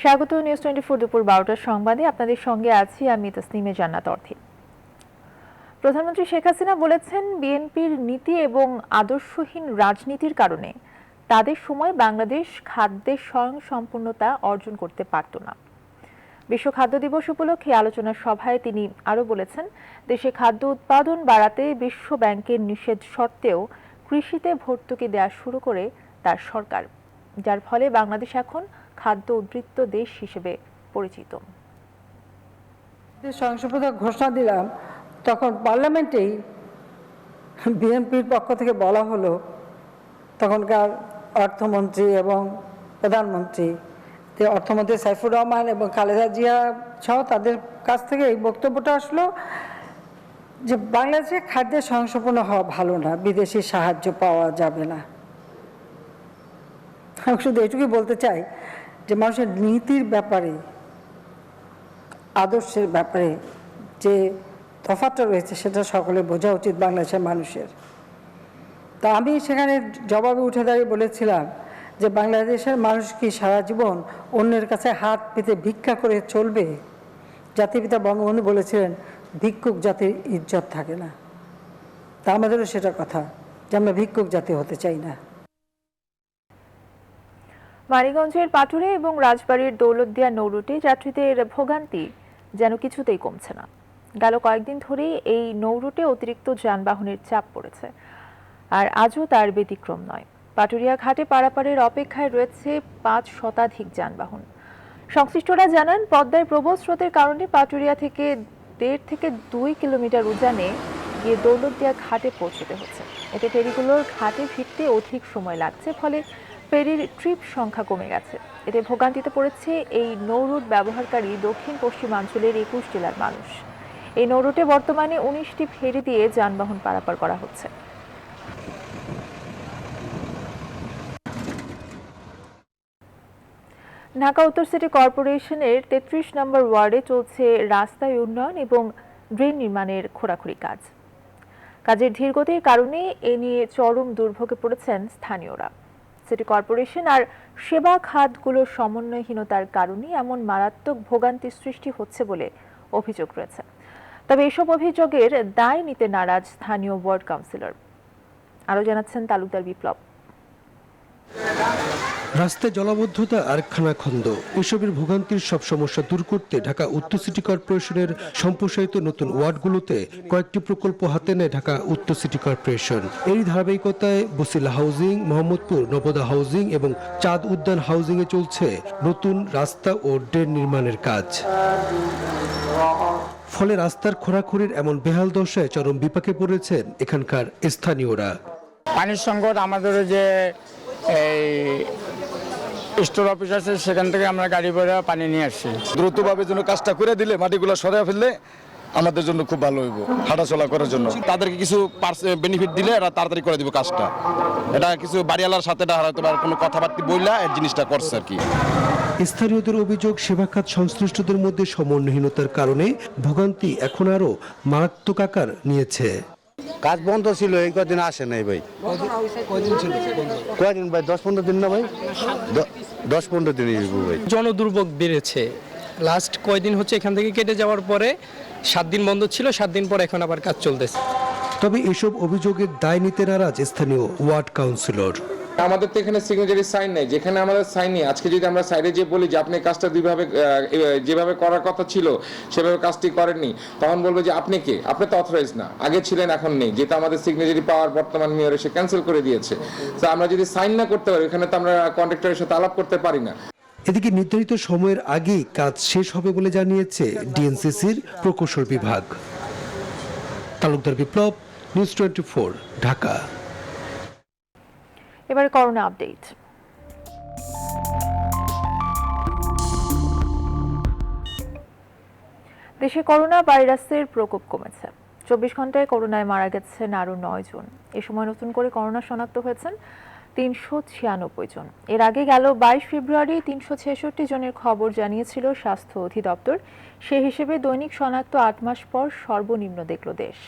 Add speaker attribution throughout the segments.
Speaker 1: স্বাগত নিউজ 24 দুপুর 12টার সংবাদে আপনাদের সঙ্গে আছি আমি তাসনিমে জান্নাত অর্থী। প্রধানমন্ত্রী শেখ হাসিনা বলেছেন, বিএনপির নীতি এবং আদর্শহীন রাজনীতির কারণে তাদের সময় বাংলাদেশ খাদ্যের স্বয়ংসম্পূর্ণতা অর্জন করতে পারত না। বিশ্ব খাদ্য দিবস উপলক্ষে আলোচনা সভায় তিনি আরও বলেছেন, দেশে খাদ্য উৎপাদন বাড়াতে বিশ্ব ব্যাংকের নিষেধ সত্ত্বেও কৃষিতে ভর্তুকি দেওয়া শুরু করে তার সরকার, যার ফলে বাংলাদেশ এখন খাদ্য উদ্বৃত্ত দেশ হিসেবে পরিচিত।
Speaker 2: স্বয়ংসম্পূর্ণতা ঘোষণা দিলাম, তখন পার্লামেন্টেই বিএনপির পক্ষ থেকে বলা হলো, তখনকার অর্থমন্ত্রী এবং প্রধানমন্ত্রী, অর্থমন্ত্রী সাইফুর রহমান এবং খালেদা জিয়া সহ তাদের কাছ থেকে এই বক্তব্যটা আসলো যে বাংলাদেশে খাদ্যের স্বয়ংসম্পূর্ণ হওয়া ভালো না, বিদেশি সাহায্য পাওয়া যাবে না। আমি শুধু এটুকুই বলতে চাই যে মানুষের নীতির ব্যাপারে, আদর্শের ব্যাপারে যে তফাৎটা রয়েছে সেটা সকলে বোঝা উচিত বাংলাদেশের মানুষের। তা আমি সেখানে জবাবে উঠে দাঁড়িয়ে বলেছিলাম যে বাংলাদেশের মানুষ কি সারা জীবন অন্যের কাছে হাত পেতে ভিক্ষা করে চলবে? জাতিপিতা বঙ্গবন্ধু বলেছিলেন, ভিক্ষুক জাতির ইজ্জত থাকে না। তা আমাদেরও সেটা কথা যে আমরা ভিক্ষুক জাতি হতে চাই না।
Speaker 1: মানিকগঞ্জের পাটুরে এবং রাজবাড়ীর দৌলতদিয়া নৌরুটে যাত্রীদের ভোগান্তি যেন কিছুতেই কমছে না। গেল কয়েকদিন ধরেই এই নৌরুটে অতিরিক্ত যানবাহনের চাপ পড়েছে, আর আজও তার ব্যতিক্রম নয়। পাটুরিয়া ঘাটে পারাপারের অপেক্ষায় রয়েছে 5 শতাধিক যানবাহন। সংশ্লিষ্টরা জানান, পদ্মায় প্রবল স্রোতের কারণে পাটুরিয়া থেকে 1.5 থেকে 2 কিলোমিটার উজানে গিয়ে দৌলতদিয়া ঘাটে পৌঁছতে হচ্ছে। এতে ফেরিগুলোর ঘাটে ফিরতে অধিক সময় লাগছে, ফলে ফেরির ট্রিপ সংখ্যা কমে গেছে। এতে ভোগান্তিতে পড়েছে এই নৌরুট ব্যবহারকারী দক্ষিণ পশ্চিমাঞ্চলের 21 জেলার মানুষ। এই নৌরুটে বর্তমানে 19টি ফেরি দিয়ে যানবাহন পারাপার করা হচ্ছে। ঢাকা উত্তর সিটি কর্পোরেশনের 33 নম্বর ওয়ার্ডে চলছে রাস্তায় উন্নয়ন এবং ড্রেন নির্মাণের খোঁড়াখুড়ি কাজ। কাজের ধীরগতির কারণে এ নিয়ে চরম দুর্ভোগে পড়েছেন স্থানীয়রা। সিটি কর্পোরেশন আর সেবা খাতগুলোর সমন্বয়হীনতার কারণে এমন মারাত্মক ভোগান্তি সৃষ্টি হচ্ছে বলে অভিযোগ রয়েছে। তবে এসব অভিযোগের দায় নিতে নারাজ স্থানীয় ওয়ার্ড কাউন্সিলর। আরও জানাচ্ছেন তালুকদার বিপ্লব।
Speaker 3: রাস্তায় জলাবদ্ধতা আর খানাখন্দ, এসবের ভোগান্তির সব সমস্যা দূর করতে ঢাকা উত্তর সিটি কর্পোরেশনের সম্প্রসারিত নতুন ওয়ার্ডগুলোতে কয়েকটি প্রকল্প হাতে নেয় ঢাকা উত্তর সিটি কর্পোরেশন। এই ধারাবাহিকতায় বসিলা হাউজিং, মোহাম্মদপুর নবোদা হাউজিং এবং চাঁদ উদ্যান হাউজিং এ চলছে নতুন রাস্তা ও ড্রেন নির্মাণের কাজ। ফলে রাস্তার খোঁড়াখুড়ির এমন বেহাল দশায় চরম বিপাকে পড়েছেন এখানকার স্থানীয়রা।
Speaker 4: পানির সংকট, আমাদের যে এই স্টোর অফিস আছে সেখান থেকে আমরা গাড়ি করে পানি নিয়ে আসছি।
Speaker 5: দ্রুতভাবে যেন কাজটা করে দিলে, মাটিগুলো সরিয়ে ফেললে আমাদের জন্য খুব ভালো হইব হাঁটাচলা করার জন্য। তাদেরকে কিছু বেনিফিট দিলে এরা তাড়াতাড়ি করে দিব কাজটা। এটা কিছু বাড়িওয়ালার সাথে হয়তো কোনো কথাবার্তা বললা এই জিনিসটা করছে আর কি।
Speaker 3: স্থানীয়দের অভিযোগ, সেবা খাত সংশ্লিষ্টদের মধ্যে সমন্বয়হীনতার কারণে ভোগান্তি এখন আরো মারাত্মক আকার নিয়েছে।
Speaker 6: কাজ বন্ধ ছিল, এই কদিন আসে নাই ভাই। কয়দিন ভাই? 10-15 দিন না ভাই? 10-15 দিন ভাই।
Speaker 7: জনদুর্ভোগ বেড়েছে। লাস্ট কয়দিন হচ্ছে এখান থেকে কেটে যাওয়ার পরে 7 দিন বন্ধ ছিল, 7 দিন পর এখন আবার কাজ চলতেছে।
Speaker 3: তবে এসব অভিযোগের দায় নিতে নারাজ স্থানীয় ওয়ার্ড কাউন্সিলর।
Speaker 8: আমাদের তো এখানে সিগনেচারি সাইন নেই, যেখানে আমাদের সাইন নেই। আজকে যদি আমরা সাইডে যে বলি যে আপনি কাজটা যেভাবে করার কথা ছিল সেভাবে কাজটি করেননি, তখন বলবো যে আপনি কে? আপনি তো অথরাইজ না, আগে ছিলেন এখন নেই। যেটা আমাদের সিগনেচারি পাওয়ার বর্তমান মেয়র এসে ক্যান্সেল করে দিয়েছে। তো আমরা যদি সাইন না করতে পারি, এখানে তো আমরা কন্ট্রাক্টরের সাথে আলাপ করতে পারি না।
Speaker 3: এদিকে নির্ধারিত সময়ের আগেই কাজ শেষ হবে বলে জানিয়েছে ডিএনসিসির প্রকৌশল বিভাগ। তালুকদার বিপ্লব, নিউজ 24, ঢাকা।
Speaker 1: এবারে করোনা আপডেট। দেশে করোনা ভাইরাসের প্রকোপ কমেছে। 24 ঘন্টায় করোনায় মারা গেছেন আরও 9 জন। এ সময় নতুন করে করোনা শনাক্ত হয়েছেন 396 জন। এর আগে গেল 22 ফেব্রুয়ারি 366 জনের খবর জানিয়েছিল স্বাস্থ্য অধিদপ্তর। সে হিসেবে দৈনিক শনাক্ত 8 মাস পর সর্বনিম্ন দেখল দেশ।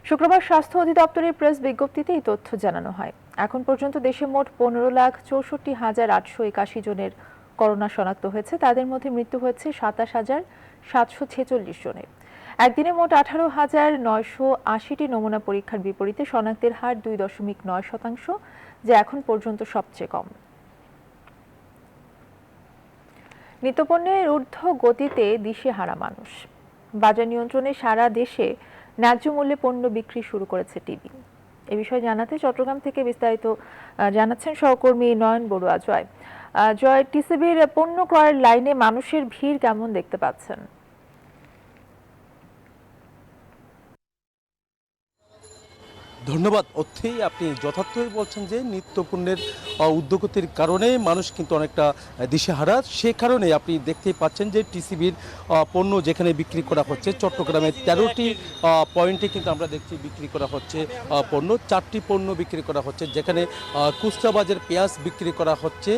Speaker 1: শুক্রবার স্বাস্থ্য অধিদপ্তরের প্রেস বিজ্ঞপ্তিতে এই তথ্য জানানো হয়। এখন পর্যন্ত দেশে মোট 15,64,881 জনের করোনা শনাক্ত হয়েছে তাদের মধ্যে মৃত্যু হয়েছে 27,746 জনের। একদিনে মোট 18,980টি নমুনা পরীক্ষার বিপরীতে শনাক্তের হার 2.9%, যা এখন পর্যন্ত সবচেয়ে কম। নিত্যপণ্যের ঊর্ধ্ব গতিতে দিশেহারা মানুষ। বাজার নিয়ন্ত্রণে সারা দেশে ন্যায্য মূল্যে পণ্য বিক্রি শুরু করেছে টিভি। এ বিষয়ে জানাতে চট্টগ্রাম থেকে বিস্তারিত জানাচ্ছেন সহকর্মী নয়ন বড়ুয়া। জয়, টিসিবির পণ্য ক্রয়ের লাইনে মানুষের ভিড় কেমন দেখতে পাচ্ছেন?
Speaker 9: ধন্যবাদ। অর্থেই আপনি যথার্থই বলছেন যে নিত্যপণ্যের উদ্যোগতির কারণে মানুষ কিন্তু অনেকটা দিশেহারা। সে কারণে আপনি দেখতেই পাচ্ছেন যে টিসিবির পণ্য যেখানে বিক্রি করা হচ্ছে, চট্টগ্রামের 13টি পয়েন্টে কিন্তু আমরা দেখছি বিক্রি করা হচ্ছে পণ্য। 4টি পণ্য বিক্রি করা হচ্ছে, যেখানে খুচরা বাজার পেঁয়াজ বিক্রি করা হচ্ছে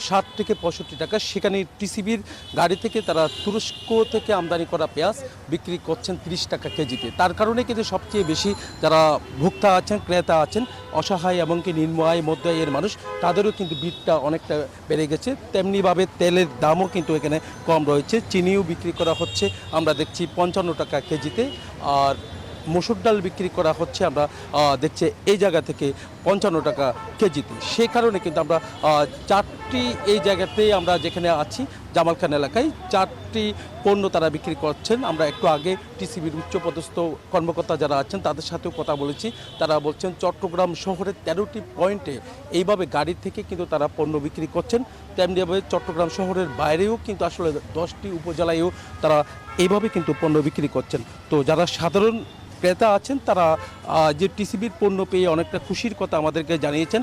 Speaker 9: 60 থেকে 65 টাকা। সেখানে টিসিবির গাড়ি থেকে তারা তুরস্ক থেকে আমদানি করা পেঁয়াজ বিক্রি করছেন 30 টাকা কেজিতে। তার কারণে কিন্তু সবচেয়ে বেশি যারা ভোক্তা আছেন, ক্রেতা আছেন, অসহায় এমনকি নিম্ন আয় মধ্য আয়ের মানুষ, তাদেরও কিন্তু ভিড়টা অনেকটা বেড়ে গেছে। তেমনিভাবে তেলের দামও কিন্তু এখানে কম রয়েছে। চিনিও বিক্রি করা হচ্ছে আমরা দেখছি 55 টাকা কেজিতে, আর মসুর ডাল বিক্রি করা হচ্ছে আমরা দেখছি এই জায়গা থেকে 55 টাকা কেজিতে। সে কারণে কিন্তু আমরা 4টি এই জায়গাতেই আমরা যেখানে আছি জামালখান এলাকায় 4টি পণ্য তারা বিক্রি করছেন। আমরা একটু আগে টিসিবির উচ্চপদস্থ কর্মকর্তা যারা আছেন তাদের সাথেও কথা বলেছি। তারা বলছেন চট্টগ্রাম শহরের 13টি পয়েন্টে এইভাবে গাড়ি থেকে কিন্তু তারা পণ্য বিক্রি করছেন। তেমনিভাবে চট্টগ্রাম শহরের বাইরেও কিন্তু আসলে 10টি উপজেলায়ও তারা এইভাবে কিন্তু পণ্য বিক্রি করছেন। তো যারা সাধারণ ক্রেতা আছেন তারা যে টিসিবির পণ্য পেয়ে অনেকটা খুশির কথা আমাদেরকে জানিয়েছেন।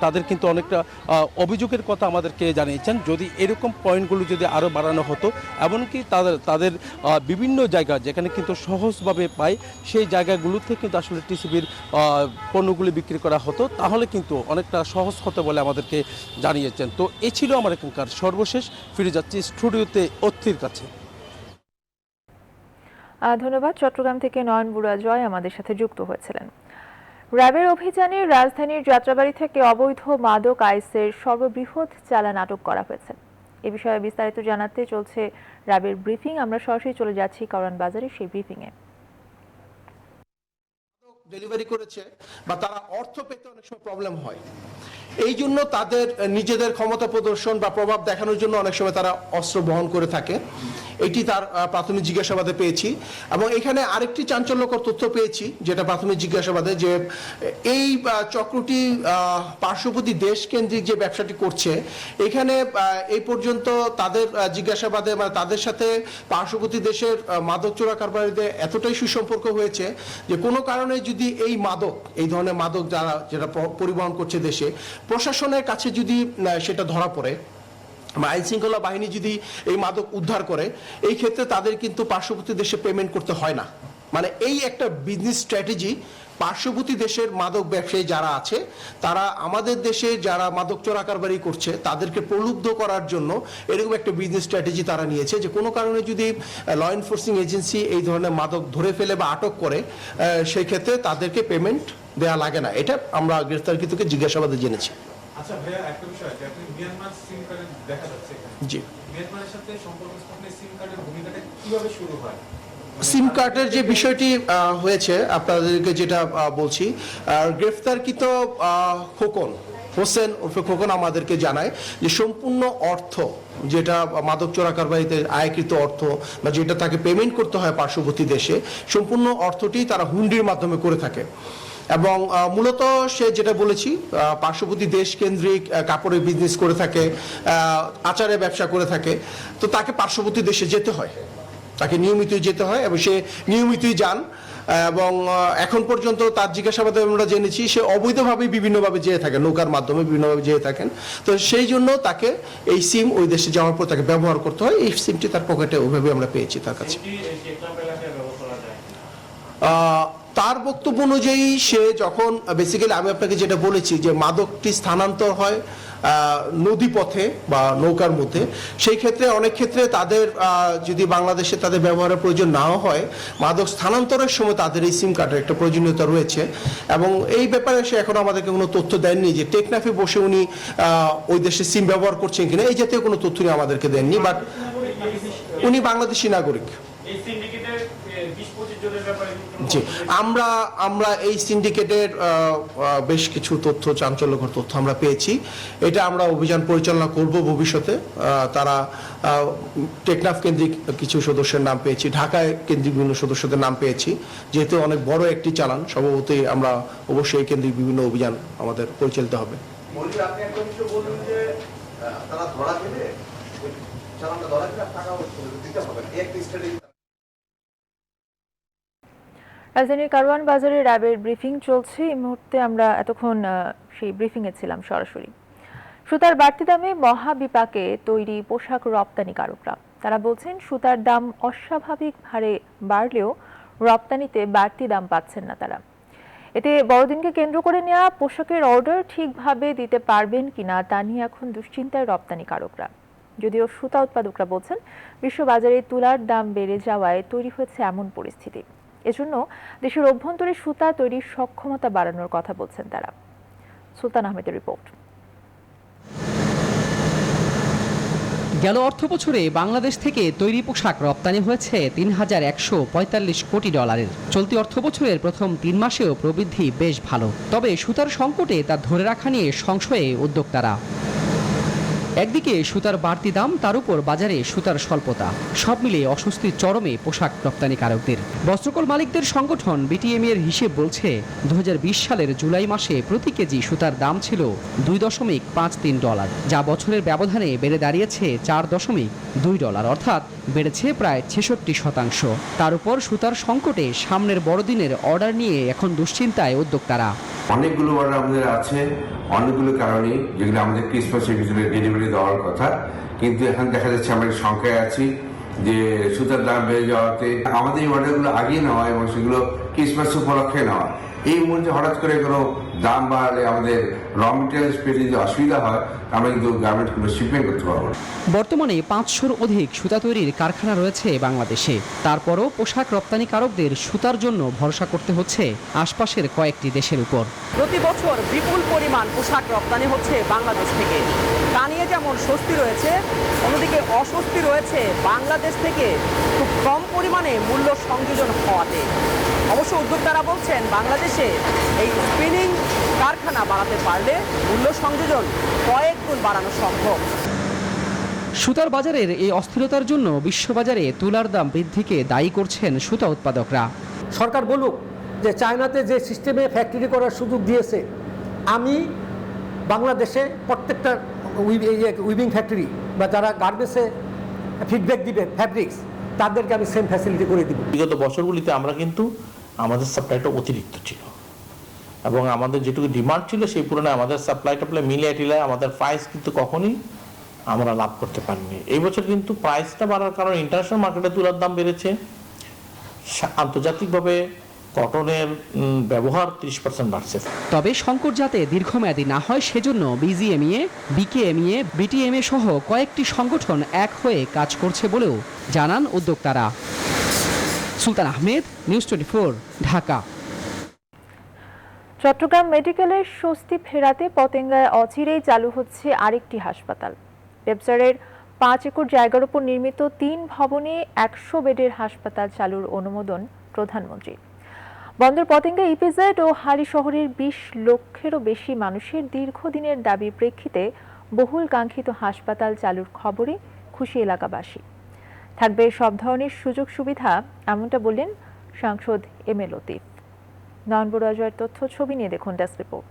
Speaker 9: তাদের কিন্তু অনেকটা অভিযোগের কথা আমাদেরকে জানিয়েছেন, যদি এরকম পয়েন্টগুলো যদি আরও বাড়ানো হতো, এমনকি তাদের বিভিন্ন জায়গা যেখানে কিন্তু সহজভাবে পায় সেই জায়গাগুলোতে কিন্তু আসলে টিসিবির পণ্যগুলি বিক্রি করা হতো, তাহলে কিন্তু অনেকটা সহজ হতো বলে আমাদেরকে জানিয়েছেন। তো এই ছিল আমার এখানকার সর্বশেষ। ফিরে যাচ্ছি স্টুডিওতে অর্থের কাছে।
Speaker 1: ধন্যবাদ। চট্টগ্রাম থেকে নয়ন বড়ুয়া জয় আমাদের সাথে যুক্ত হয়েছিলেন। র্যাবের অভিযানে রাজধানীর যাত্রাবাড়ি থেকে অবৈধ মাদক আইসের সর্ববৃহৎ চালান আটক করা হয়েছে। এ বিষয়ে বিস্তারিত জানাতে চলছে র্যাবের ব্রিফিং। আমরা সরাসরি চলে যাচ্ছি কারওয়ান বাজারে সেই ব্রিফিংয়ে।
Speaker 10: ডেলিভারি করেছে বা তারা অর্থ পেতে অনেক সময় প্রবলেম হয়, এই জন্য তাদের নিজেদের ক্ষমতা প্রদর্শন বা প্রভাব দেখানোর জন্য অনেক সময় তারা অস্ত্র বহন করে থাকে। এটি তার প্রাথমিক জিজ্ঞাসাবাদে পেয়েছি। এবং এখানে আরেকটি চাঞ্চল্যকর তথ্য পেয়েছি যেটা প্রাথমিক জিজ্ঞাসাবাদে, যে এই চক্রটি পার্শ্ববর্তী দেশ কেন্দ্রিক যে ব্যবসাটি করছে, এখানে এই পর্যন্ত তাদের জিজ্ঞাসাবাদে মানে তাদের সাথে পার্শ্ববর্তী দেশের মাদক চোরা কারবারিদের এতটাই সুসম্পর্ক হয়েছে যে কোনো কারণে যদি এই ধরনের মাদক যেটা পরিবহন করছে দেশে, প্রশাসনের কাছে যদি সেটা ধরা পড়ে, আইন শৃঙ্খলা বাহিনী যদি এই মাদক উদ্ধার করে, এই ক্ষেত্রে তাদের কিন্তু পার্শ্ববর্তী দেশে পেমেন্ট করতে হয় না। মানে এই একটা বিজনেস স্ট্র্যাটেজি পার্শ্ববর্তী দেশের মাদক ব্যবসায়ী যারা আছে, তারা আমাদের দেশে যারা মাদক চোরা কারবারি করছে তাদেরকে প্রলুব্ধ করার জন্য এরকম একটা বিজনেস স্ট্র্যাটেজি তারা নিয়েছে, যে কোনো কারণে যদি ল এনফোর্সিং এজেন্সি এই ধরনের মাদক ধরে ফেলে বা আটক করে, সেই ক্ষেত্রে তাদেরকে পেমেন্ট দেওয়া লাগে না। এটা আমরা গ্রেফতারকৃতকে জিজ্ঞাসাবাদে জেনেছি।
Speaker 11: আচ্ছা ভাইয়া, একটা বিষয় আছে, আপনি মিয়ানমার সিম কার্ড দেখা যাচ্ছে,
Speaker 10: জি,
Speaker 11: মিয়ানমারের সাথে সম্পর্ক স্থাপনে সিম কার্ডের ভূমিকাটা কিভাবে শুরু হয়?
Speaker 10: সিম কার্ডের যে বিষয়টি হয়েছে আপনাদেরকে যেটা বলছি, গ্রেফতারকৃত খোকন হোসেন ওরফে খোকন আমাদেরকে জানায় যে সম্পূর্ণ অর্থ যেটা মাদক চোরা কারবারিতে আয়কৃত অর্থ বা যেটা তাকে পেমেন্ট করতে হয় পার্শ্ববর্তী দেশে, সম্পূর্ণ অর্থটি তারা হুন্ডির মাধ্যমে করে থাকে। এবং মূলত সে যেটা বলেছি, পার্শ্ববর্তী দেশ কেন্দ্রিক কাপড়ের বিজনেস করে থাকে, আচারের ব্যবসা করে থাকে, তো তাকে পার্শ্ববর্তী দেশে যেতে হয়, তাকে নিয়মিতই যেতে হয় এবং সে নিয়মিতই যান। এবং এখন পর্যন্ত তার জিজ্ঞাসাবাদে আমরা জেনেছি সে অবৈধভাবে বিভিন্নভাবে যেয়ে থাকেন, নৌকার মাধ্যমে বিভিন্নভাবে যেয়ে থাকেন। তো সেই জন্য তাকে এই সিম ওই দেশে যাওয়ার পর তাকে ব্যবহার করতে হয়। এই সিমটি তার পকেটে ওইভাবে আমরা পেয়েছি তার কাছে। তার বক্তব্য অনুযায়ী সে যখন বেসিক্যালি আমি আপনাকে যেটা বলেছি যে মাদকটি স্থানান্তর হয় নদীপথে বা নৌকার মধ্যে, সেই ক্ষেত্রে অনেক ক্ষেত্রে তাদের যদি বাংলাদেশে তাদের ব্যবহারের প্রয়োজন নাও হয়, মাদক স্থানান্তরের সময় তাদের এই সিম কার্ডের একটা প্রয়োজনীয়তা রয়েছে। এবং এই ব্যাপারে সে এখনো আমাদেরকে কোনো তথ্য দেননি যে টেকনাফে বসে উনি ওই দেশে সিম ব্যবহার করছেন কিনা, এই জাতীয় কোনো তথ্য উনি আমাদেরকে দেননি। বাট উনি বাংলাদেশি নাগরিক। জি, আমরা এই সিন্ডিকেটের বেশ কিছু তথ্য, চাঞ্চল্যকর তথ্য আমরা পেয়েছি। এটা আমরা অভিযান পরিচালনা করব ভবিষ্যতে। তারা টেকনাফ কেন্দ্রিক কিছু সদস্যের নাম পেয়েছি, ঢাকায় কেন্দ্রিক বিভিন্ন সদস্যদের নাম পেয়েছি। যেহেতু অনেক বড় একটি চালান, স্বভাবতই আমরা অবশ্যই কেন্দ্রিক বিভিন্ন অভিযান আমাদের পরিচালিত হবে।
Speaker 1: রাজধানীর কারওয়ান বাজারে র্যাবের ব্রিফিং চলছে। এই মুহূর্তে আমরা এতক্ষণ সেই ব্রিফিংয়ে ছিলাম সরাসরি। সুতার বাড়তি দামে মহাবিপাকে তৈরি পোশাক রপ্তানিকারকরা। তারা বলছেন সুতার দাম অস্বাভাবিক হারে বাড়লেও রপ্তানিতে বাড়তি দাম পাচ্ছেন না তারা। এতে বড়দিনকে কেন্দ্র করে নেওয়া পোশাকের অর্ডার ঠিকভাবে দিতে পারবেন কিনা তা নিয়ে এখন দুশ্চিন্তায় রপ্তানিকারকরা। যদিও সুতা উৎপাদকরা বলছেন বিশ্ববাজারে তুলার দাম বেড়ে যাওয়ায় তৈরি হয়েছে এমন পরিস্থিতি। এজন্য দেশের অভ্যন্তরে সুতা তৈরির সক্ষমতা বাড়ানোর কথা বলছেন তারা। সুলতান আহমেদের রিপোর্ট।
Speaker 12: গেল অর্থবছরে বাংলাদেশ থেকে তৈরি পোশাক রপ্তানি হয়েছে $3,145 কোটি। চলতি অর্থবছরের প্রথম 3 মাসেও প্রবৃদ্ধি বেশ ভালো। তবে সুতার সংকটে তা ধরে রাখা নিয়ে সংশয়ে উদ্যোক্তারা। একদিকে সুতার বাড়তি দাম, তার উপর বাজারে সুতার স্বল্পতা, সব মিলিয়ে অস্বস্তির চরমে পোশাক রপ্তানিকারকদের। বস্ত্রকল মালিকদের সংগঠন বিটিএমই এর হিসেব বলছে 2020 সালের জুলাই মাসে প্রতি কেজি সুতার দাম ছিল $2.53, যা বছরের ব্যবধানে বেড়ে দাঁড়িয়েছে $4.2, অর্থাৎ বেড়েছে প্রায় 66%। তার উপর সুতার সংকটে সামনের বড়দিনের অর্ডার নিয়ে এখন দুশ্চিন্তায় উদ্যোক্তারা।
Speaker 6: অনেকগুলো অর্ডার আমাদের আছে, অনেকগুলো কারণে যেগুলো আমাদের ক্রিসমাসের ভিতরে ডেলিভারি দেওয়ার কথা, কিন্তু এখন দেখা যাচ্ছে আমরা সংখ্যায় আছি যে সুতার দাম বেড়ে যাওয়াতে আমাদের এই অর্ডারগুলো আগিয়ে নেওয়া এবং সেগুলো ক্রিসমাস উপলক্ষে নেওয়া, এই মুহূর্তে হঠাৎ করে কোনো দাম বাড়লে আমাদের র মেটেরিয়ালস পেতে যদি অসুবিধা হয়, আমরা কিন্তু গার্মেন্টসগুলো শিপমেন্ট করতে পারবো না।
Speaker 12: বর্তমানে 500-র অধিক সুতা তৈরির কারখানা রয়েছে বাংলাদেশে। তারপরও পোশাক রপ্তানিকারকদের সুতার জন্য ভরসা করতে হচ্ছে আশপাশের কয়েকটি দেশের উপর।
Speaker 13: প্রতি বছর বিপুল পরিমাণ পোশাক রপ্তানি হচ্ছে বাংলাদেশ থেকে। তা নিয়ে যেমন স্বস্তি রয়েছে, অন্যদিকে অস্বস্তি রয়েছে বাংলাদেশ থেকে খুব কম পরিমাণে মূল্য সংযোজন হওয়াতে। অবশ্য উদ্যোক্তারা বলছেন বাংলাদেশে এই স্পিনিং কারখানা বাড়াতে পারলে মূল্য সংযোজন কয়েক গুণ বাড়ানো সম্ভব।
Speaker 12: সুতার বাজারের এই অস্থিরতার জন্য বিশ্ববাজারে তুলার দাম বৃদ্ধিকে দায়ী করছেন সুতা উৎপাদকরা।
Speaker 14: সরকার বলুক যে চায়নাতে যে সিস্টেমে ফ্যাক্টরি করার সুযোগ দিয়েছে, আমি বাংলাদেশে প্রত্যেকটা উইভিং ফ্যাক্টরি বা যারা গার্মেন্টসে ফিডব্যাক দিবে ফ্যাব্রিক্স, তাদেরকে আমি সেম ফ্যাসিলিটি করে দিব।
Speaker 15: বিগত বছরগুলিতে আমরা কিন্তু আমাদের সাপ্লাইটা অতিরিক্ত ছিল এবং আমাদের যেটুকু ডিমান্ড ছিল সেই তুলনায় আমাদের সাপ্লাই মিলিয়ে টিলায় আমাদের প্রাইস কিন্তু কখনই আমরা লাভ করতে পারিনি। এই বছর কিন্তু প্রাইসটা বাড়ার কারণে ইন্টারন্যাশনাল মার্কেটে তুলার দাম বেড়েছে, আন্তর্জাতিকভাবে কটনের ব্যবহার 30% বাড়ছে।
Speaker 12: তবে সংকট যাতে দীর্ঘমেয়াদী না হয় সেজন্য বিজিএমইএ, বিকেএমইএ, বিটিএমএ সহ কয়েকটি সংগঠন এক হয়ে কাজ করছে বলেও জানান উদ্যোক্তারা। সুলতান আহমেদ, নিউজ 24, ঢাকা।
Speaker 1: চট্টগ্রাম মেডিকেলের স্বস্তি ফেরাতে পতেঙ্গায় অচিরেই চালু হচ্ছে আরেকটি হাসপাতাল। ব্যবসায়ের 5 একর জায়গার উপর নির্মিত 3 ভবনে 100 বেডের হাসপাতাল চালুর অনুমোদন প্রধানমন্ত্রী। বন্দর পতেঙ্গা ইপিজেড ও হালি শহরের 20 লক্ষেরও বেশি মানুষের দীর্ঘদিনের দাবির প্রেক্ষিতে বহুল কাঙ্ক্ষিত হাসপাতাল চালুর খবরে খুশি এলাকাবাসী। থাকবে সব ধরনের সুযোগ সুবিধা, এমনটা বললেন সাংসদ এম এ লতিফ। নয়ন বড়ুয়া তথ্য ছবি নিয়ে দেখুন ডেস্ক রিপোর্ট।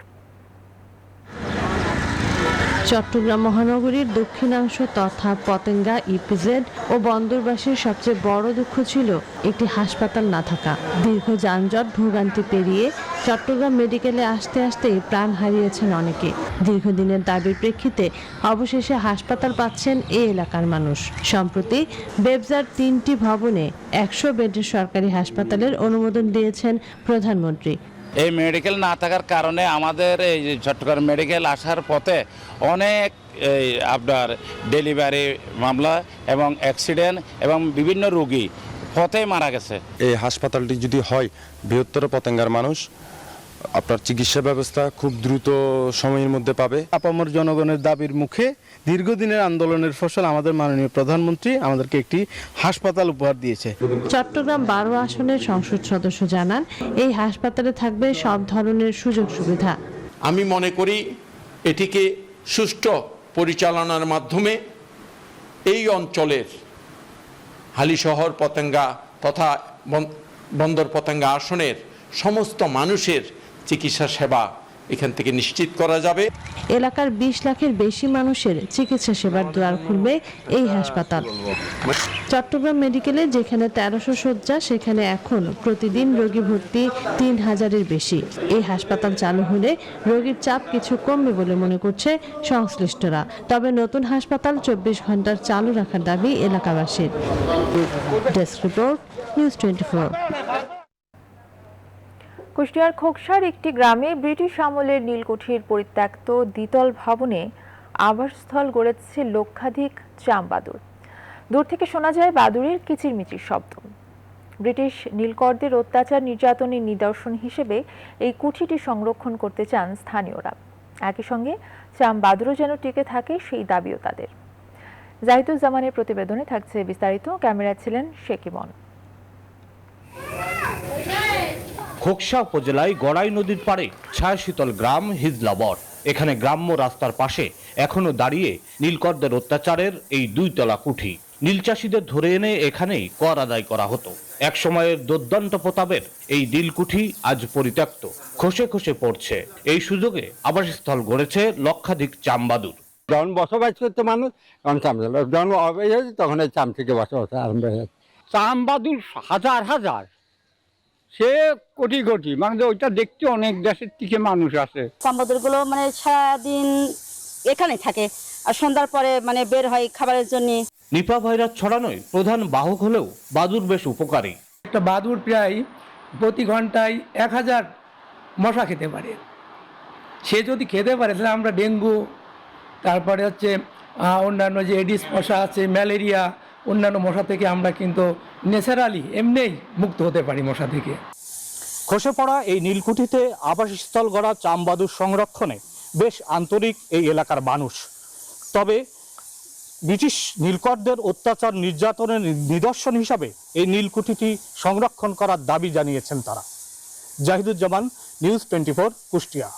Speaker 16: চট্টগ্রাম মহানগরীর দক্ষিণাংশ তথা পতেঙ্গা, ইপিজেড ও বন্দরবাসীর সবচেয়ে বড় দুঃখ ছিল একটি হাসপাতাল না থাকা। দীর্ঘ যানজট ভোগান্তি পেরিয়ে চট্টগ্রাম মেডিকেলে আসতে আসতেই প্রাণ হারিয়েছেন অনেকে। দীর্ঘদিনের দাবির প্রেক্ষিতে অবশেষে হাসপাতাল পাচ্ছেন এই এলাকার মানুষ। সম্প্রতি বেবজার 3টি ভবনে 100 বেডের সরকারি হাসপাতালের অনুমোদন দিয়েছেন প্রধানমন্ত্রী।
Speaker 17: এই মেডিকেল না থাকার কারণে আমাদের এই চট্টগ্রাম মেডিকেল আসার পথে অনেক আপনার ডেলিভারি মামলা এবং অ্যাক্সিডেন্ট এবং বিভিন্ন রোগী পথে মারা গেছে।
Speaker 5: এই হাসপাতালটি যদি হয়, বৃহত্তর পতেঙ্গার মানুষ আপনার চিকিৎসা ব্যবস্থা খুব দ্রুত সময়ের মধ্যে পাবে।
Speaker 9: আপামর জনগণের দাবির মুখে দীর্ঘদিনের আন্দোলনের ফসল আমাদের মাননীয় প্রধানমন্ত্রী আমাদেরকে একটি হাসপাতাল উপহার দিয়েছে।
Speaker 16: চট্টগ্রাম 12 আসনের সংসদ সদস্য জানান, এই হাসপাতালে থাকবে সব ধরনের সুযোগ সুবিধা।
Speaker 18: আমি মনে করি এটিকে সুষ্ঠু পরিচালনার মাধ্যমে এই অঞ্চলের হালিশহর, পতেঙ্গা তথা বন্দর পতেঙ্গা আসনের সমস্ত মানুষের চিকিৎসা সেবা এখান থেকে নিশ্চিত করা যাবে।
Speaker 16: এলাকার 20 লাখের বেশি মানুষের চিকিৎসা সেবার দুয়ার খুলবে এই হাসপাতাল। চট্টগ্রাম মেডিকেলে যেখানে 1300 শয্যা, সেখানে এখন প্রতিদিন রোগী ভর্তি 3000-এর বেশি। এই হাসপাতাল চালু হলে রোগীর চাপ কিছু কমবে বলে মনে করছে সংশ্লিষ্টরা। তবে নতুন হাসপাতাল 24 ঘন্টার চালু রাখার দাবি এলাকাবাসীর। Desk report, news 24।
Speaker 1: কুষ্টিয়ার খোকসার একটি গ্রামে ব্রিটিশ আমলের নীলকুঠির পরিত্যক্ত দ্বিতল ভবনে আবাসস্থল গড়েছে লক্ষাধিক চামবাদুড়। দূর থেকে শোনা যায় বাদুড়ের কিচিরমিচির শব্দ। ব্রিটিশ নীলকরদের অত্যাচার নির্যাতনের নিদর্শন হিসেবে এই কুঠিটি সংরক্ষণ করতে চান স্থানীয়রা। একই সঙ্গে চামবাদুড়ও যেন টিকে থাকে সেই দাবিও তাদের। জাহিদুজ্জামানের প্রতিবেদনে থাকছে বিস্তারিত। ক্যামেরায় ছিলেন শেকিমন।
Speaker 19: খোকসা উপজেলায় গড়াই নদীর পাড়ে ছায়াশীতল গ্রাম হিজলাবর। এখানে গ্রাম্য রাস্তার পাশে এখনো দাঁড়িয়ে নীলকরদের অত্যাচারের এই 2 তলা কুঠি। নীল চাষীদের ধরে এনে এখানেই কর আদায় করা হতো। এক সময়ের দুর্দান্ত প্রতাপের এই নীলকুঠি আজ পরিত্যক্ত, খসে খসে পড়ছে। এই সুযোগে আবাসস্থল গড়েছে লক্ষাধিক চামবাদুর।
Speaker 20: যখন বসবাস করতে মানুষ তখন চাম ছিল, যখন অবৈধ হয়েছে তখন এই চাম থেকে বসবাস আরম্ভ হয়েছে। চামবাদুর হাজার হাজার, সে কোটি কোটি, মানে ওইটা দেখতে অনেক দেশের থেকে মানুষ আসে।
Speaker 21: চামবাদুরগুলো মানে সারাদিন এখানে থাকে আর সন্ধ্যার পরে মানে বের হয় খাবারের জন্য।
Speaker 19: নিপা ভাইরাস ছড়ানোয় প্রধান বাহক হলেও বাদুর বেশ উপকারী।
Speaker 14: একটা বাদুড় প্রায় প্রতি ঘন্টায় 1000 মশা খেতে পারে। সে যদি খেতে পারে তাহলে আমরা ডেঙ্গু, তারপরে হচ্ছে অন্যান্য যে এডিস মশা আছে, ম্যালেরিয়া, অন্যান্য মশা থেকে আমরা কিন্তু ন্যাচারালি এমনিই মুক্ত হতে পারি মশা থেকে।
Speaker 19: খসে পড়া এই নীলকুঠিতে আবাসস্থল গড়া চামবাদুর সংরক্ষণে বেশ আন্তরিক এই এলাকার মানুষ। তবে ব্রিটিশ নীলকরদের অত্যাচার নির্যাতনের নিদর্শন হিসাবে এই নীলকুঠিটি সংরক্ষণ করার দাবি জানিয়েছেন তারা। জাহিদুজ্জামান, নিউজ 24, কুষ্টিয়া।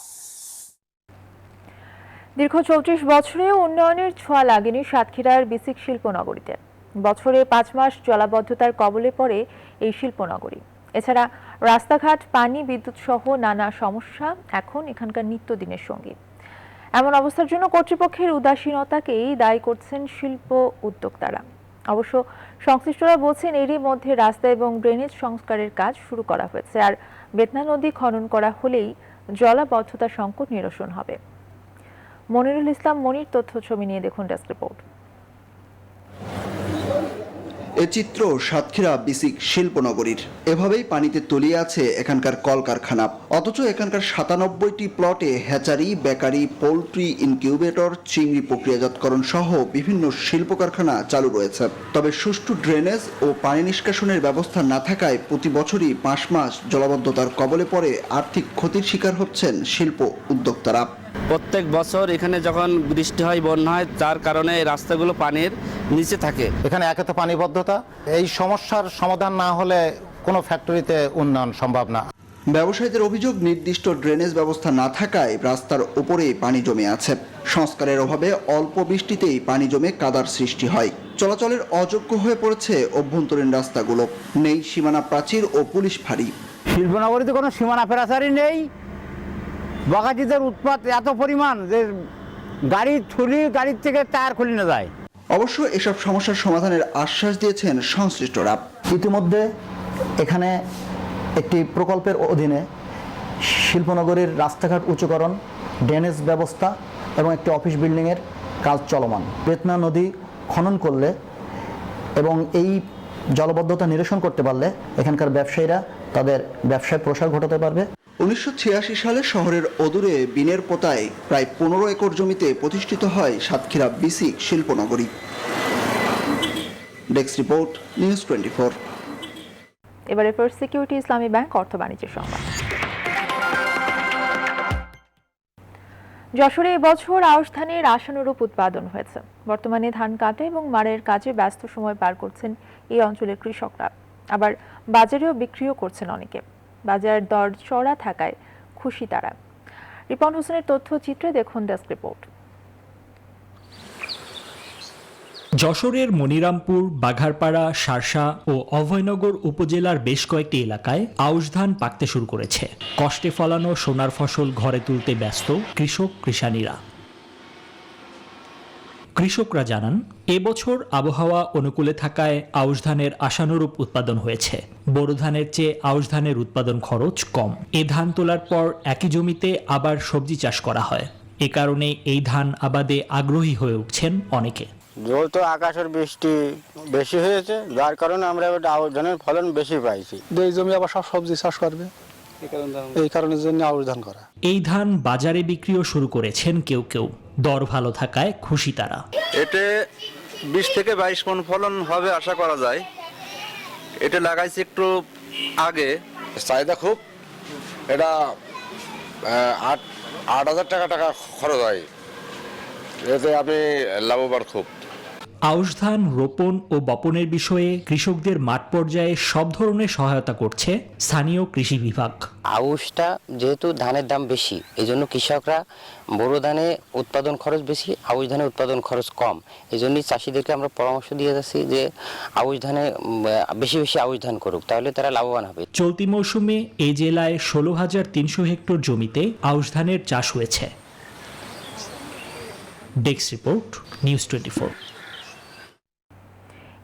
Speaker 1: দীর্ঘ 34 বছরে উন্নয়নের ছোঁয়া লাগেনি সাতক্ষীরার বিসিক শিল্পনগরীতে। বছরে 5 মাস জলাবদ্ধতার কবলে পড়ে এই শিল্পনগরী। এছাড়া রাস্তাঘাট, পানি, বিদ্যুৎ সহ নানা সমস্যা এখন এখানকার নিত্যদিনের সঙ্গী। এমন অবস্থার জন্য কর্তৃপক্ষের উদাসীনতাকেই দায়ী করছেন শিল্প উদ্যোক্তারা। অবশ্য সংশ্লিষ্টরা বলছেন এরই মধ্যে রাস্তা এবং ড্রেনেজ সংস্কারের কাজ শুরু করা হয়েছে। আর বেতনা নদী খনন করা হলেই জলাবদ্ধতা সংকট নিরসন হবে। মনিরুল ইসলাম মনির তথ্য ছবি নিয়ে দেখুন ডেস্ক রিপোর্ট।
Speaker 22: এ চিত্র সাতক্ষীরা বিসিক শিল্পনগরীর। এভাবেই পানিতে তলিয়ে আছে এখানকার কলকারখানা। অথচ এখানকার 97টি প্লটে হ্যাচারি, বেকারি, পোল্ট্রি, ইনকিউবেটর, চিংড়ি প্রক্রিয়াজাতকরণ সহ বিভিন্ন শিল্প কারখানা চালু রয়েছে। তবে সুষ্ঠু ড্রেনেজ ও পানি নিষ্কাশনের ব্যবস্থা না থাকায় প্রতি বছরই 5 মাস জলাবদ্ধতার কবলে পড়ে আর্থিক ক্ষতির শিকার হচ্ছেন শিল্প উদ্যোক্তারা।
Speaker 23: প্রত্যেক বছর এখানে যখন বৃষ্টি হয়, বন্যা হয়, যার কারণে এই রাস্তাগুলো পানির নিচে থাকে।
Speaker 24: এখানে একে তো পানিবদ্ধতা, এই সমস্যার সমাধান না হলে কোনো ফ্যাক্টরিতে উন্নয়ন সম্ভব না।
Speaker 22: ব্যবসায়ীদের অভিযোগ, নির্দিষ্ট ড্রেনেজ ব্যবস্থা না থাকায় রাস্তার উপরেই পানি জমে আছে। সংস্কারের অভাবে অল্প বৃষ্টিতেই পানি জমে কাদার সৃষ্টি হয়। চলাচলের অযোগ্য হয়ে পড়েছে অভ্যন্তরীণ রাস্তাগুলো। নেই সীমানা প্রাচীর ও পুলিশ ফাঁড়ি।
Speaker 25: শিল্পনগরীতে কোনো সীমানা প্রাচীরই নেই। বাগাজিদের উৎপাত এত পরিমাণ যে
Speaker 20: গাড়ির গাড়ির থেকে টায়ার খুলে না যায়।
Speaker 22: অবশ্য এসব সমস্যার সমাধানের আশ্বাস দিয়েছেন সংশ্লিষ্টরা।
Speaker 14: ইতিমধ্যে এখানে একটি প্রকল্পের অধীনে শিল্পনগরীর রাস্তাঘাট উঁচুকরণ, ড্রেনেজ ব্যবস্থা এবং একটি অফিস বিল্ডিংয়ের কাজ চলমান। বেতনা নদী খনন করলে এবং এই জলবদ্ধতা নিরসন করতে পারলে এখানকার ব্যবসায়ীরা তাদের ব্যবসায় প্রসার ঘটাতে পারবে।
Speaker 22: 1986 সালে শহরের অদূরে বিনের পোতায় প্রায় 15 একর জমিতে প্রতিষ্ঠিত হয় সাতক্ষীরা বিসিক শিল্পনগরী। Desk report, news 24।
Speaker 1: এবারে ফার্স্ট সিকিউরিটি ইসলামী ব্যাংক অর্থ বাণিজ্য সংবাদ। যশোরে এবছর আউশ ধানের আশানুরূপ উৎপাদন হয়েছে। বর্তমানে ধান কাটা এবং মাড়াইয়ের কাজে ব্যস্ত সময় পার করছেন এই অঞ্চলের কৃষকরা। আবার বাজারেও বিক্রিও করছেন অনেকে। বাজার দর চড়া থাকায় খুশি তারা। রিপন হোসেনের তথ্যচিত্রে দেখুন ডেস্ক রিপোর্ট।
Speaker 2: যশোরের মনিরামপুর, বাঘারপাড়া, শার্শা ও অভয়নগর উপজেলার বেশ কয়েকটি এলাকায় আউশ ধান পাকতে শুরু করেছে। কষ্টে ফলানো সোনার ফসল ঘরে তুলতে ব্যস্ত কৃষক কৃষানীরা। কৃষকরা জানান, এবছর আবহাওয়া অনুকূলে থাকায় আউশ ধানের আশানুরূপ উৎপাদন হয়েছে। বোরো ধানের চেয়ে আউশ ধানের উৎপাদন খরচ কম। এ ধান তোলার পর একই জমিতে আবার সবজি চাষ করা হয়। এ কারণে এই ধান আবাদে আগ্রহী হয়ে উঠছেন অনেকে।
Speaker 20: যেহেতু আকাশের বৃষ্টি বেশি হয়েছে, যার কারণে আমরা আউশ ধানের ফলন বেশি পাইছি।
Speaker 11: এই জমি আবার সব সবজি চাষ করবে, এই কারণের জন্য আউশ ধান করা।
Speaker 2: এই ধান বাজারে বিক্রিও শুরু করেছেন কেউ কেউ। দর ভালো থাকায় খুশি তারা।
Speaker 4: এতে 20 থেকে 22 মণ ফলন হবে আশা করা যায়। এটা লাগাইছি একটু আগে,
Speaker 5: চাহিদা খুব। এটা 8,000 টাকা খরচ হয়। এতে আমি লাভবান খুব।
Speaker 2: আউশ ধান রোপণ ও বপনের বিষয়ে কৃষকদের মাঠ পর্যায়ে সব ধরনের সহায়তা করছে স্থানীয় কৃষি বিভাগ।
Speaker 7: আউশটা যেহেতু ধানের দাম বেশি, এই জন্য কৃষকরা বোরো ধানে উৎপাদন খরচ বেশি, আউশ ধানে উৎপাদন খরচ কম। এই জন্যই চাষিদেরকে আমরা পরামর্শ দিয়ে যাচ্ছি যে আউশ ধানে বেশি বেশি আউশ ধান করুক, তাহলে তারা লাভবান হবে।
Speaker 2: চলতি মৌসুমে এই জেলায় 16,300 হেক্টর জমিতে আউশ ধানের চাষ হয়েছে। Desk report, news 24।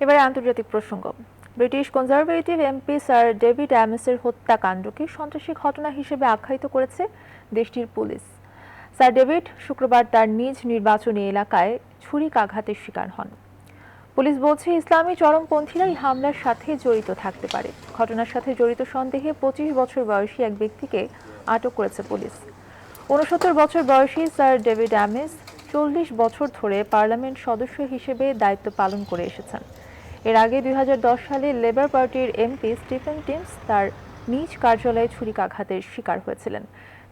Speaker 1: এবারে আন্তর্জাতিক প্রসঙ্গ। British Conservative MP sir David অ্যামিসের হত্যাকাণ্ডকে সন্ত্রাসী ঘটনা হিসেবে আখ্যায়িত করেছে দেশটির পুলিশ। স্যার ডেভিড শুক্রবার তার নিজ নির্বাচনী এলাকায় ছুরিকাঘাতের শিকার হন। পুলিশ বলছে, ইসলামী চরমপন্থীরা এই হামলার সাথে জড়িত থাকতে পারে। ঘটনার সাথে জড়িত সন্দেহে 25 বছর বয়সী এক ব্যক্তিকে আটক করেছে পুলিশ। 69 বছর বয়সী স্যার ডেভিড অ্যামিস 40 বছর ধরে পার্লামেন্ট সদস্য হিসেবে দায়িত্ব পালন করে এসেছেন। এর আগে 2010 সালে লেবার পার্টির এমপি স্টিফেন টিমস তার নিজ কার্যালয়ে ছুরিকাঘাতের শিকার হয়েছিলেন।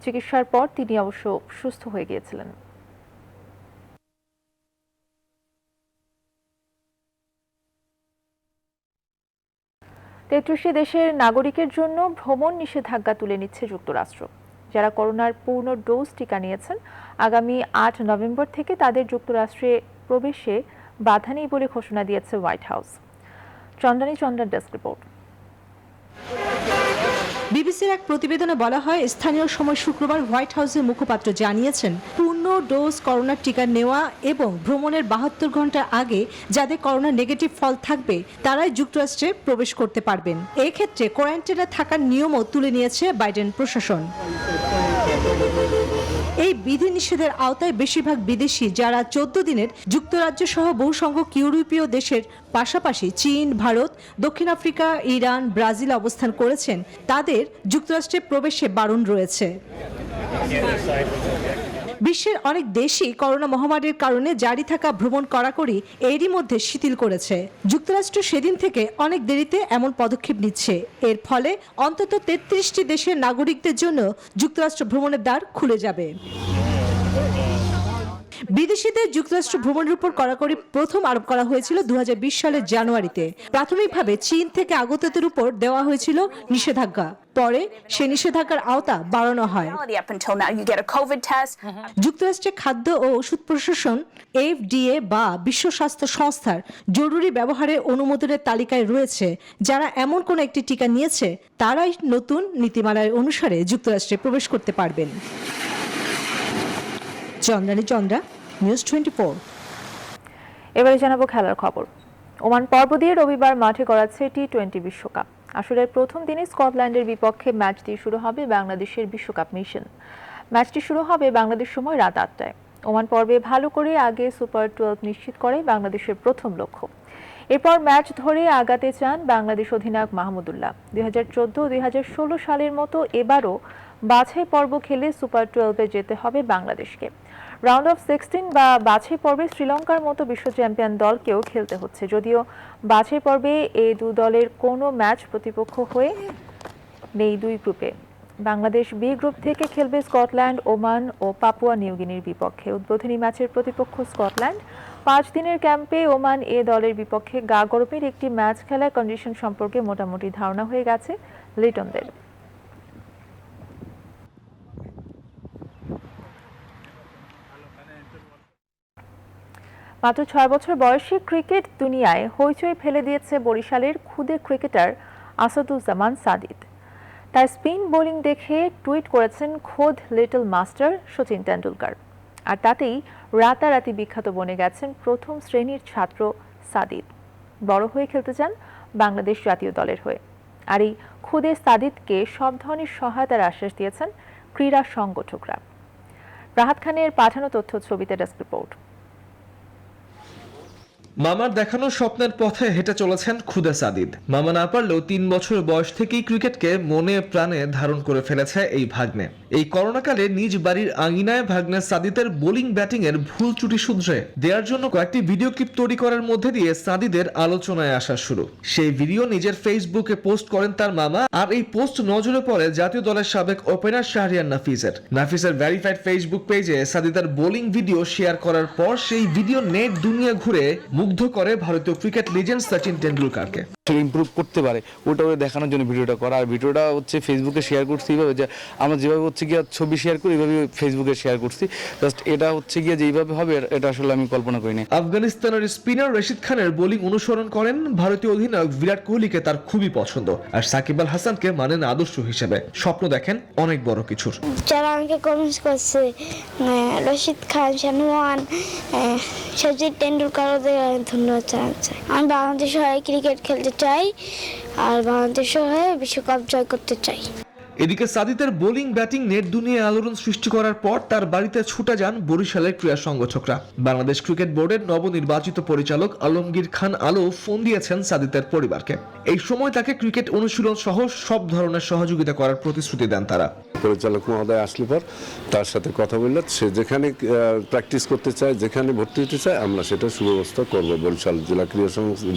Speaker 1: চিকিৎসার পর তিনি অবশ্য সুস্থ হয়ে গিয়েছিলেন। তেত্রিশটি দেশের নাগরিকের জন্য ভ্রমণ নিষেধাজ্ঞা তুলে নিচ্ছে যুক্তরাষ্ট্র। যারা করোনার পূর্ণ ডোজ টিকা নিয়েছেন, আগামী 8 নভেম্বর থেকে তাদের যুক্তরাষ্ট্রে প্রবেশে বাধা নেই বলে ঘোষণা দিয়েছে হোয়াইট হাউস। চন্দ্রানী চন্দ্রার ডেস্ক রিপোর্ট।
Speaker 8: বিবিসির এক প্রতিবেদনে বলা হয়, স্থানীয় সময় শুক্রবার হোয়াইট হাউসের মুখপাত্র জানিয়েছেন, পূর্ণ ডোজ করোনার টিকা নেওয়া এবং ভ্রমণের 72 ঘন্টা আগে যাদের করোনা নেগেটিভ ফল থাকবে তারাই যুক্তরাষ্ট্রে প্রবেশ করতে পারবেন। এই ক্ষেত্রে কোয়ারেন্টাইনে থাকার নিয়মও তুলে নিয়েছে বাইডেন প্রশাসন। এই বিধিনিষেধের আওতায় বেশিরভাগ বিদেশি যারা 14 দিনের যুক্তরাজ্য সহ বহু সংখ্যক ইউরোপীয় দেশের পাশাপাশি চীন, ভারত, দক্ষিণ আফ্রিকা, ইরান, ব্রাজিল অবস্থান করেছেন, তাদের যুক্তরাষ্ট্রে প্রবেশে বারণ রয়েছে। বিশ্বের অনেক দেশই করোনা মহামারীর কারণে জারি থাকা ভ্রমণ কড়াকড়ি এরই মধ্যে শিথিল করেছে। যুক্তরাষ্ট্র সেদিন থেকে অনেক দেরিতে এমন পদক্ষেপ নিচ্ছে। এর ফলে অন্তত 33টি দেশের নাগরিকদের জন্য যুক্তরাষ্ট্র ভ্রমণের দ্বার খুলে যাবে। বিদেশিদের যুক্তরাষ্ট্র ভ্রমণের উপর কড়াকড়ি প্রথম আরোপ করা হয়েছিল 2020 সালের জানুয়ারিতে। প্রাথমিকভাবে চীন থেকে আগতদের উপর দেওয়া হয়েছিল নিষেধাজ্ঞা। পরে সে নিষেধাজ্ঞার আওতা বাড়ানো হয়। যুক্তরাষ্ট্রের খাদ্য ও ওষুধ প্রশাসন FDA বা বিশ্ব স্বাস্থ্য সংস্থার জরুরি ব্যবহারের অনুমোদনের তালিকায় রয়েছে। যারা এমন কোন একটি টিকা নিয়েছে তারাই নতুন নীতিমালার অনুসারে যুক্তরাষ্ট্রে প্রবেশ করতে পারবেন। চন্দ্রানী চন্দ্রা, নিউজ 24।
Speaker 1: এবারে জানাবো খেলার খবর। ওমান পর্ব দিয়ে রবিবার মাঠে গড়াচ্ছে টি-20 বিশ্বকাপ। আসরের প্রথম দিনে স্কটল্যান্ডের বিপক্ষে ম্যাচ দিয়ে শুরু হবে বাংলাদেশের বিশ্বকাপ মিশন। ম্যাচটি শুরু হবে বাংলাদেশ সময় রাত 8টায়। ওমান পর্বে ভালো করে আগে সুপার 12 নিশ্চিত করে বাংলাদেশের প্রথম লক্ষ্য। এরপর ম্যাচ ধরে আগাতে চান বাংলাদেশ অধিনায়ক মাহমুদুল্লাহ। 2014-2016 সালের মতো এবারও বাছাই পর্ব খেলে সুপার 12-এ যেতে হবে বাংলাদেশকে। রাউন্ড অফ 16 বা বাছাই পর্বে শ্রীলঙ্কার মতো বিশ্ব চ্যাম্পিয়ন দলকেও খেলতে হচ্ছে, যদিও বাছাই পর্বে এই দু দলের কোনো ম্যাচ প্রতিপক্ষ হয়ে নেই দুই গ্রুপে। বাংলাদেশ বি গ্রুপ থেকে খেলবে স্কটল্যান্ড, ওমান ও পাপুয়া নিউগিনির বিপক্ষে। উদ্বোধনী ম্যাচের প্রতিপক্ষ স্কটল্যান্ড। 5 দিনের ক্যাম্পে ওমান এ দলের বিপক্ষে গা গরমের একটি ম্যাচ খেলার কন্ডিশন সম্পর্কে মোটামুটি ধারণা হয়ে গেছে লিটনদের। মাত্র 6 বছর বয়সী ক্রিকেট দুনিয়ায় হইচই ফেলে দিয়েছে বরিশালের খুদে ক্রিকেটার আসাদুজ্জামান সাদিদ। তার স্পিন বোলিং দেখে টুইট করেছেন খোদ লিটল মাস্টার সচিন টেন্ডুলকার। আর তাতেই রাতারাতি বিখ্যাত বনে গেছেন প্রথম শ্রেণীর ছাত্র সাদিদ। বড় হয়ে খেলতে চান বাংলাদেশ জাতীয় দলের হয়ে। আর এই খুদে সাদিদকে সব ধরনের সহায়তার আশ্বাস দিয়েছেন ক্রীড়া সংগঠকরা। রাহাত খানের পাঠানো তথ্য ছবিতে ডেস্ক রিপোর্ট।
Speaker 3: মামার দেখানো স্বপ্নের পথে হেঁটে চলেছেন খুদে সাদিদ। মামা না পারলেও 3 বছর বয়স থেকেই ক্রিকেটকে মনে প্রাণে ধারণ করে ফেলেছে এই ভাগ্নে। এই করোনাকালে নিজ বাড়ির আঙিনায় ভাগ্নে সাদিদের বোলিং ব্যাটিং এর ভুল ত্রুটি শুধরে দেওয়ার জন্য কয়েকটি ভিডিও ক্লিপ তৈরি করার মধ্যে দিয়ে সাদিদের আলোচনায় আসা শুরু। সেই ভিডিও নিজের ফেসবুকে পোস্ট করেন তার মামা, আর এই পোস্ট নজরে পড়ে জাতীয় দলের সাবেক ওপেনার শাহরিয়ার নাফিসের ভেরিফাইড ফেসবুক পেজে সাদিদের বোলিং ভিডিও শেয়ার করার পর সেই ভিডিও নেট দুনিয়া ঘুরে মুগ্ধ করে ভারতীয় ক্রিকেট লিজেন্ড সচিন টেন্ডুলকারকে।
Speaker 6: ইমপ্রুভ করতে পারে ওটা দেখানোর জন্য ভিডিওটা করা। আর ভিডিওটা হচ্ছে ফেসবুকে শেয়ার করছি এইভাবে যে আমরা যেভাবে হচ্ছে গিয়ে ছবি শেয়ার করি এইভাবে ফেসবুকে শেয়ার করছি। জাস্ট এটা হচ্ছে গিয়ে যেইভাবে হবে এটা আসলে আমি কল্পনা করিনি।
Speaker 3: আফগানিস্তানের স্পিনার রশিদ খানের বোলিং অনুসরণ করেন ভারতীয় অধিনায়ক বিরাট কোহলিকে তার খুবই পছন্দ, আর সাকিব আল হাসানকে মানেন আদর্শ হিসেবে। স্বপ্ন দেখেন অনেক বড় কিছুর।
Speaker 10: যারা আমাকে কমেন্টস করছে রশিদ খান, শানুয়ান, সচিন টেন্ডুলকার, ওদের ধন্যবাদ জানাচ্ছি। আমি বাংলাদেশ হয়ে ক্রিকেট খেলতে চাই আর বাংলাদেশ হয়ে বিশ্বকাপ জয় করতে চাই।
Speaker 3: এদিকে সাদিদের বোলিং ব্যাটিং নেট দুনিয়ায় আলোড়ন সৃষ্টি করার পর তার বাড়িতে ছুটে যান বরিশালের ক্রীড়া সংগঠকরা। বাংলাদেশ ক্রিকেট বোর্ডের নবনির্বাচিত পরিচালক আলমগীর খান আলো ফোন দিয়েছেন সাদিদের পরিবারকে। এই সময় তাকে ক্রিকেট অনুশীলন সহ সব ধরনের সহযোগিতা করার প্রতিশ্রুতি দেন তারা।
Speaker 13: পরিচালক মহোদয় আসলে পর তার সাথে কথা বললে সে যেখানে প্র্যাকটিস করতে চায়, যেখানে ভর্তি হতে চায়, আমরা সেটা সুব্যবস্থা করবো বরিশাল জেলা ক্রীড়া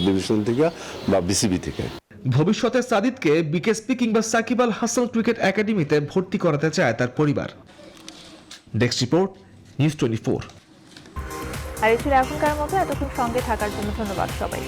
Speaker 13: ডিভিশন থেকে বা বিসিবি থেকে।
Speaker 3: ভবিষ্যতে সাদিদকে বিকেএসপি কিংবা সাকিব আল হাসান ক্রিকেট একাডেমিতে ভর্তি করাতে চায় তার পরিবার। Desk report, news 24।
Speaker 1: আর এই ছিল এখনকার মতো। এতক্ষণ সঙ্গে থাকার জন্য ধন্যবাদ সবাই।